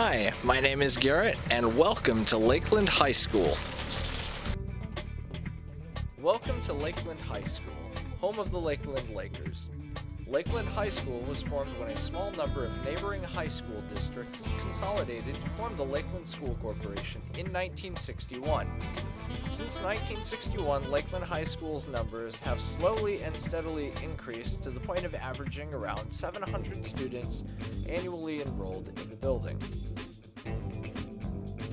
Hi, my name is Garrett, and welcome to Lakeland High School. Welcome to Lakeland High School, home of the Lakeland Lakers. Lakeland High School was formed when a small number of neighboring high school districts consolidated to form the Lakeland School Corporation in 1961. Since 1961, Lakeland High School's numbers have slowly and steadily increased to the point of averaging around 700 students annually enrolled in the building.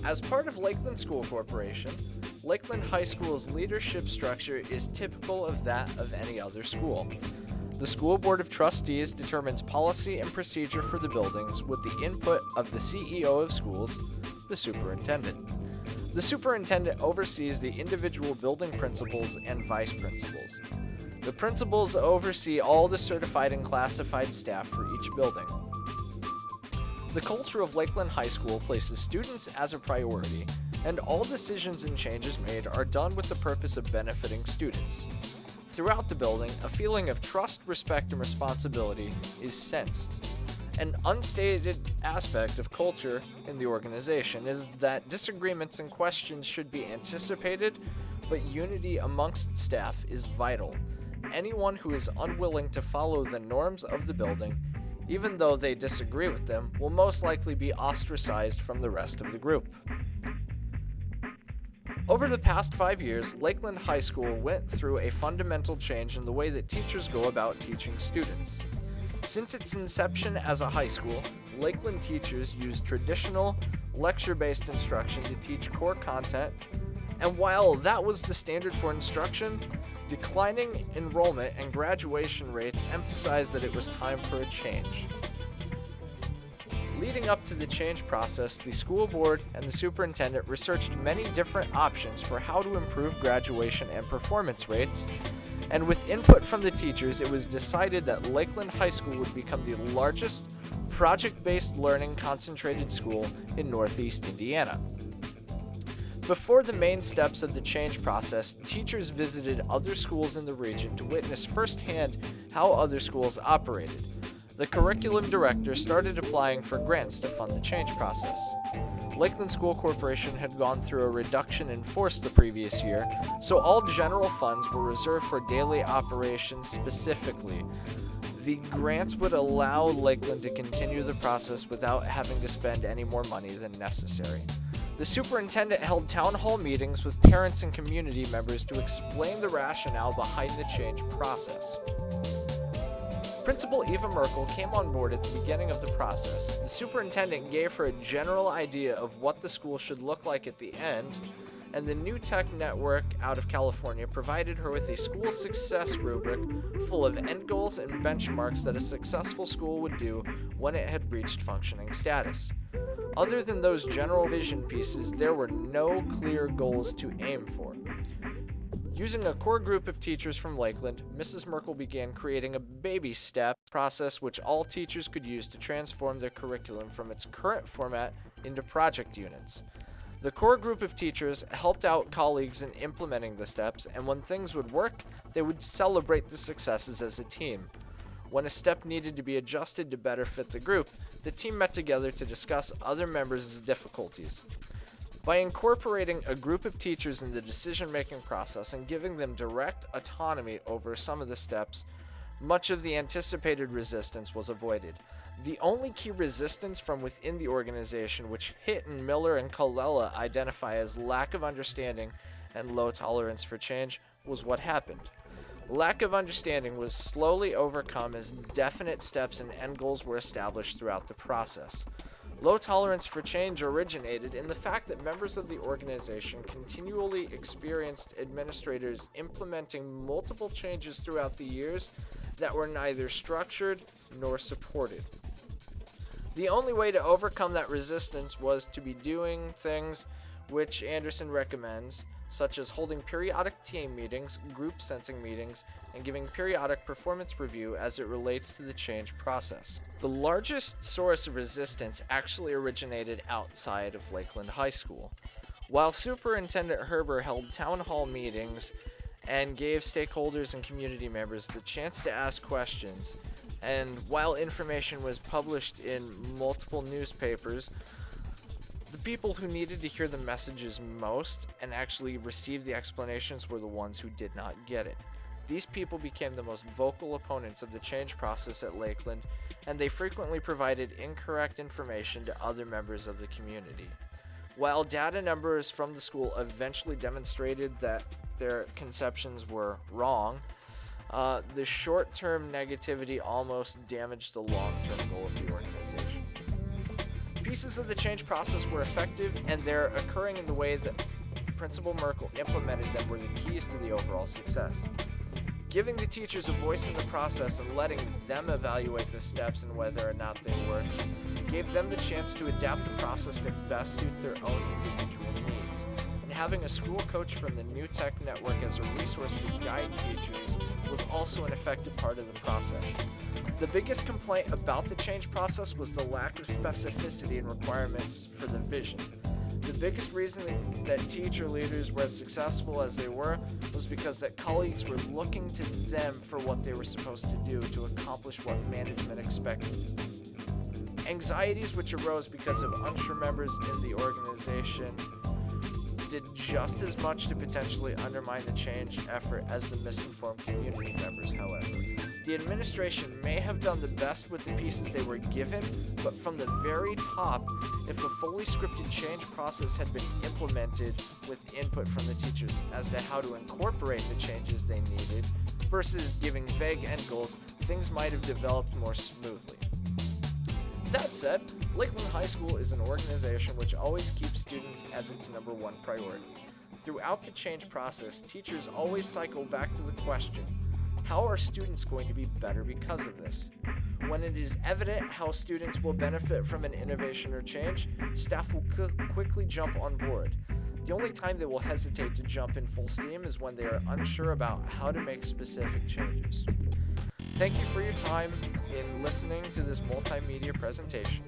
As part of Lakeland School Corporation, Lakeland High School's leadership structure is typical of that of any other school. The School Board of Trustees determines policy and procedure for the buildings with the input of the CEO of schools, the superintendent. The superintendent oversees the individual building principals and vice principals. The principals oversee all the certified and classified staff for each building. The culture of Lakeland High School places students as a priority, and all decisions and changes made are done with the purpose of benefiting students. Throughout the building, a feeling of trust, respect, and responsibility is sensed. An unstated aspect of culture in the organization is that disagreements and questions should be anticipated, but unity amongst staff is vital. Anyone who is unwilling to follow the norms of the building, even though they disagree with them, will most likely be ostracized from the rest of the group. Over the past 5 years, Lakeland High School went through a fundamental change in the way that teachers go about teaching students. Since its inception as a high school, Lakeland teachers use traditional, lecture-based instruction to teach core content, and while that was the standard for instruction, declining enrollment and graduation rates emphasized that it was time for a change. Leading up to the change process, the school board and the superintendent researched many different options for how to improve graduation and performance rates, and with input from the teachers, it was decided that Lakeland High School would become the largest project-based learning concentrated school in Northeast Indiana. Before the main steps of the change process, teachers visited other schools in the region to witness firsthand how other schools operated. The curriculum director started applying for grants to fund the change process. Lakeland School Corporation had gone through a reduction in force the previous year, so all general funds were reserved for daily operations specifically. The grants would allow Lakeland to continue the process without having to spend any more money than necessary. The superintendent held town hall meetings with parents and community members to explain the rationale behind the change process. Principal Eva Merkel came on board at the beginning of the process. The superintendent gave her a general idea of what the school should look like at the end, and the New Tech Network out of California provided her with a school success rubric full of end goals and benchmarks that a successful school would do when it had reached functioning status. Other than those general vision pieces, there were no clear goals to aim for. Using a core group of teachers from Lakeland, Mrs. Merkel began creating a baby step process which all teachers could use to transform their curriculum from its current format into project units. The core group of teachers helped out colleagues in implementing the steps, and when things would work, they would celebrate the successes as a team. When a step needed to be adjusted to better fit the group, the team met together to discuss other members' difficulties. By incorporating a group of teachers in the decision-making process and giving them direct autonomy over some of the steps, much of the anticipated resistance was avoided. The only key resistance from within the organization, which Hitton, Miller, and Colella identify as lack of understanding and low tolerance for change, was what happened. Lack of understanding was slowly overcome as definite steps and end goals were established throughout the process. Low tolerance for change originated in the fact that members of the organization continually experienced administrators implementing multiple changes throughout the years that were neither structured nor supported. The only way to overcome that resistance was to be doing things which Anderson recommends, such as holding periodic team meetings, group sensing meetings, and giving periodic performance review as it relates to the change process. The largest source of resistance actually originated outside of Lakeland High School. While Superintendent Herber held town hall meetings and gave stakeholders and community members the chance to ask questions, and while information was published in multiple newspapers, The people who needed to hear the messages most and actually receive the explanations were the ones who did not get it. These people became the most vocal opponents of the change process at Lakeland, and they frequently provided incorrect information to other members of the community. While data numbers from the school eventually demonstrated that their conceptions were wrong, the short-term negativity almost damaged the long-term goal of the organization. Pieces of the change process were effective, and they're occurring in the way that Principal Merkel implemented them were the keys to the overall success. Giving the teachers a voice in the process and letting them evaluate the steps and whether or not they worked gave them the chance to adapt the process to best suit their own individual needs. And having a school coach from the New Tech Network as a resource to guide teachers was also an effective part of the process. The biggest complaint about the change process was the lack of specificity and requirements for the vision. The biggest reason that teacher leaders were as successful as they were was because that colleagues were looking to them for what they were supposed to do to accomplish what management expected. Anxieties which arose because of unsure members in the organization did just as much to potentially undermine the change effort as the misinformed community members, however. The administration may have done the best with the pieces they were given, but from the very top, if a fully scripted change process had been implemented with input from the teachers as to how to incorporate the changes they needed, versus giving vague end goals, things might have developed more smoothly. That said, Lakeland High School is an organization which always keeps students as its number one priority. Throughout the change process, teachers always cycle back to the question, how are students going to be better because of this? When it is evident how students will benefit from an innovation or change, staff will quickly jump on board. The only time they will hesitate to jump in full steam is when they are unsure about how to make specific changes. Thank you for your time in listening to this multimedia presentation.